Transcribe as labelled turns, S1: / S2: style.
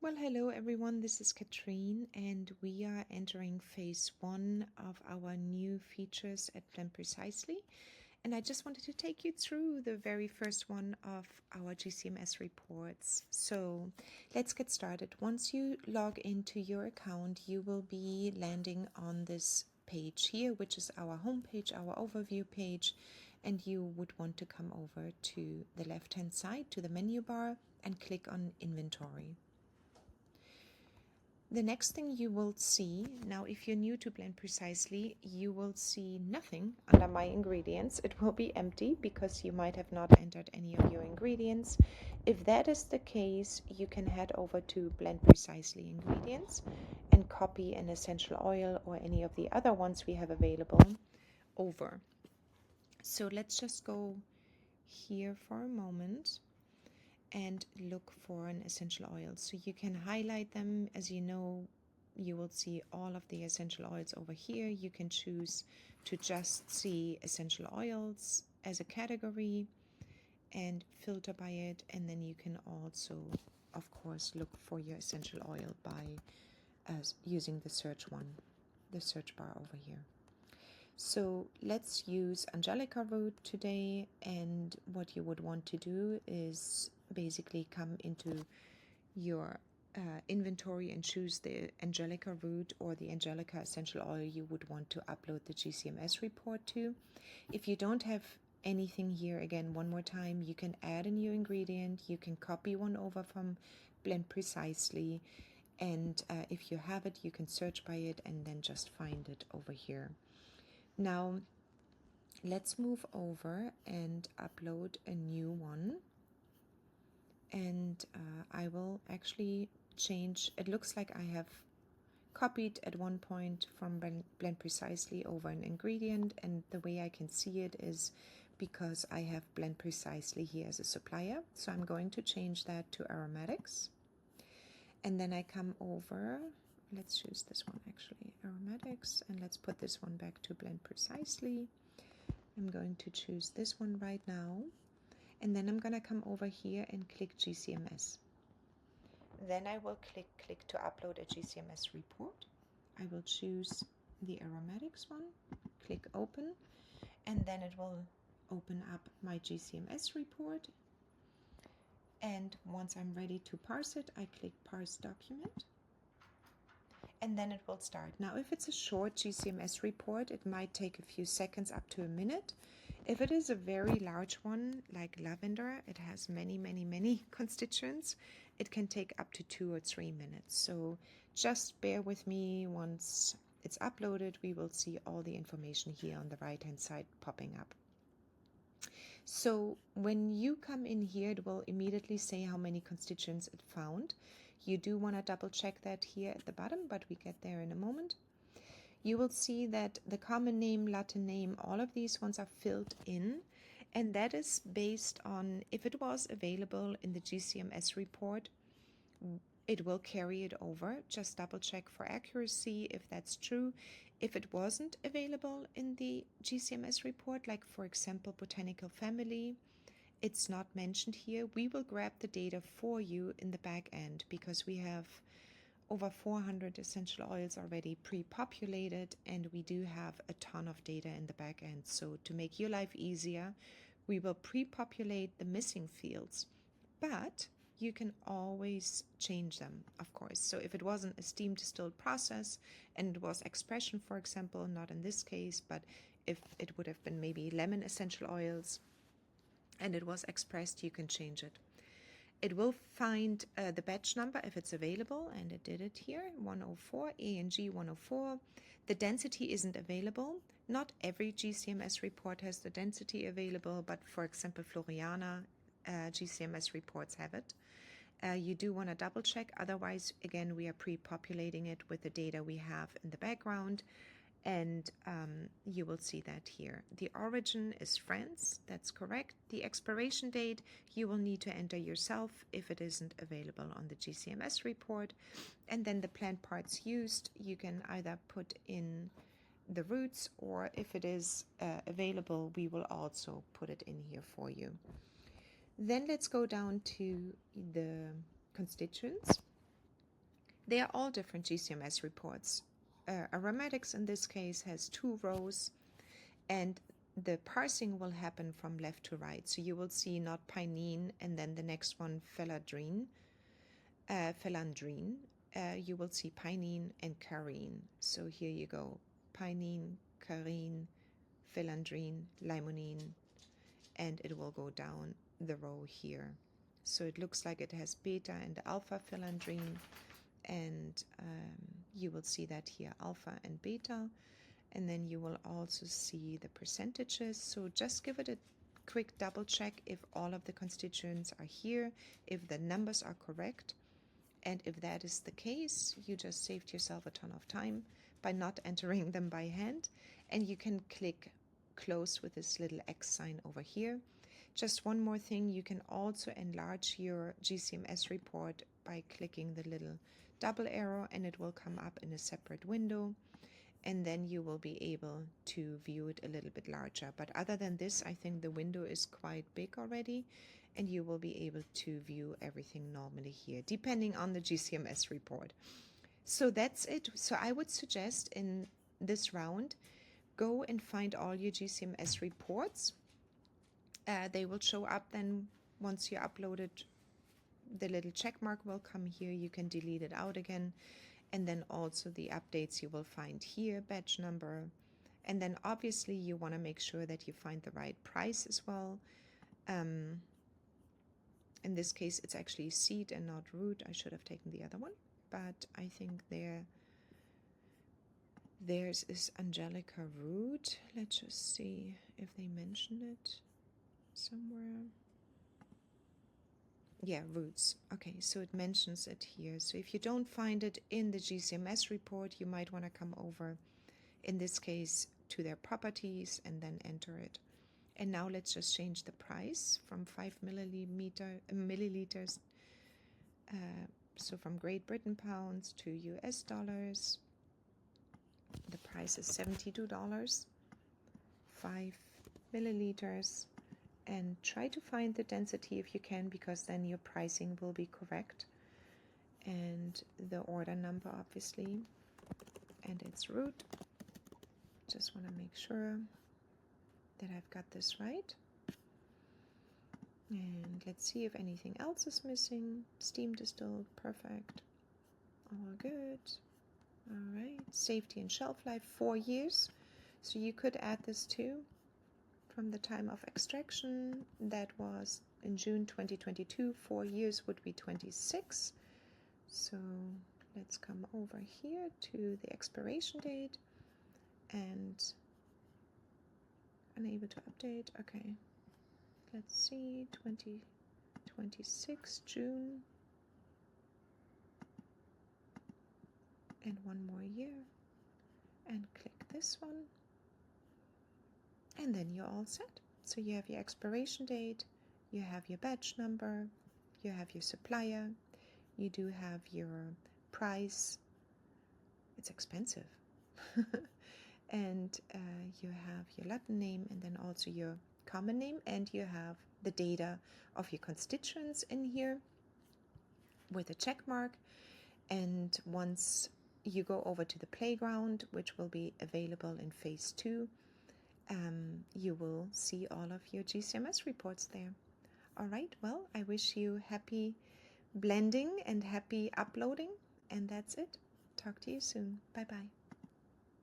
S1: Well, hello everyone, this is Katrin, and we are entering phase 1 of our new features at Blend Precisely. And I just wanted to take you through the very first one of our GCMS reports. So let's get started. Once you log into your account, you will be landing on this page here, which is our homepage, our overview page, and you would want to come over to the left-hand side to the menu bar and click on Inventory. The next thing you will see, now if you're new to Blend Precisely, you will see nothing under My Ingredients. It will be empty because you might have not entered any of your ingredients. If that is the case, you can head over to Blend Precisely Ingredients and copy an essential oil or any of the other ones we have available over. So let's just go here for a moment and look for an essential oil. So you can highlight them. As you know, you will see all of the essential oils over here. You can choose to just see essential oils as a category and filter by it. And then you can also, of course, look for your essential oil by using the search bar over here. So let's use Angelica Root today, and what you would want to do is basically come into your inventory and choose the Angelica Root or the Angelica essential oil you would want to upload the GCMS report to. If you don't have anything here, again, one more time, you can add a new ingredient, you can copy one over from Blend Precisely, and if you have it, you can search by it and then just find it over here. Now, let's move over and upload a new one. And I will actually change, it looks like I have copied at one point from Blend Precisely over an ingredient, and the way I can see it is because I have Blend Precisely here as a supplier. So I'm going to change that to aromatics. And then I come over, let's choose this one actually, aromatics, and let's put this one back to Blend Precisely. I'm going to choose this one right now, and then I'm going to come over here and click GCMS. Then I will click to upload a GCMS report. I will choose the aromatics one, click open, and then it will open up my GCMS report. And once I'm ready to parse it, I click Parse Document, and then it will start. Now, if it's a short GCMS report, it might take a few seconds, up to a minute. If it is a very large one, like lavender, it has many constituents, it can take up to 2 or 3 minutes. So just bear with me. Once it's uploaded, we will see all the information here on the right-hand side popping up. So when you come in here, it will immediately say how many constituents it found. You do want to double check that here at the bottom, but we get there in a moment. You will see that the common name, Latin name, all of these ones are filled in, and that is based on if it was available in the GCMS report, it will carry it over. Just double check for accuracy if that's true. If it wasn't available in the GCMS report, like for example botanical family, it's not mentioned here, we will grab the data for you in the back end, because we have over 400 essential oils already pre-populated, and we do have a ton of data in the back end. So to make your life easier, we will pre-populate the missing fields, but you can always change them, of course. So if it wasn't a steam distilled process and it was expression, for example, not in this case, but if it would have been maybe lemon essential oils and it was expressed, you can change it. It will find the batch number if it's available, and it did it here, 104, ANG 104. The density isn't available. Not every GCMS report has the density available, but for example, Floriana GCMS reports have it. You do want to double check, otherwise, again, we are pre-populating it with the data we have in the background, and you will see that here. The origin is France, that's correct. The expiration date you will need to enter yourself if it isn't available on the GCMS report. And then the plant parts used, you can either put in the roots, or if it is available, we will also put it in here for you. Then let's go down to the constituents. They are all different GCMS reports. Aromatics in this case has 2 rows, and the parsing will happen from left to right. So you will see not pinene and then the next one phelandrine. You will see pinene and carine. So here you go, pinene, carine, phelandrine, limonene, and it will go down the row here. So it looks like it has beta and alpha phelandrine, and you will see that here, alpha and beta. And then you will also see the percentages. So just give it a quick double check if all of the constituents are here, if the numbers are correct. And if that is the case, you just saved yourself a ton of time by not entering them by hand. And you can click close with this little X sign over here. Just one more thing, you can also enlarge your GCMS report by clicking the little double arrow, and it will come up in a separate window. And then you will be able to view it a little bit larger. But other than this, I think the window is quite big already, and you will be able to view everything normally here, depending on the GCMS report. So that's it. So I would suggest in this round, go and find all your GCMS reports. They will show up then once you upload it. The little check mark will come here. You can delete it out again. And then also the updates you will find here, batch number. And then obviously you want to make sure that you find the right price as well. In this case, it's actually seed and not root. I should have taken the other one, but I think theirs is Angelica Root. Let's just see if they mention it somewhere. Yeah, roots. Okay, so it mentions it here. So if you don't find it in the GCMS report, you might want to come over, in this case, to their properties and then enter it. And now let's just change the price from 5 milliliters, so from Great Britain pounds to US dollars. The price is $72, 5 milliliters. And try to find the density if you can, because then your pricing will be correct. And the order number, obviously. And it's root. Just want to make sure that I've got this right. And let's see if anything else is missing. Steam distilled, perfect. All good. All right. Safety and shelf life, 4 years. So you could add this too. From the time of extraction, that was in June 2022, 4 years would be 26. So let's come over here to the expiration date and unable to update. Okay, let's see, 2026 June, and 1 more year, and click this one. And then you're all set. So you have your expiration date, you have your batch number, you have your supplier, you do have your price. It's expensive. And you have your Latin name, and then also your common name, and you have the data of your constituents in here with a check mark. And once you go over to the playground, which will be available in phase 2, you will see all of your GCMS reports there. All right, well, I wish you happy blending and happy uploading, and that's it. Talk to you soon. Bye-bye.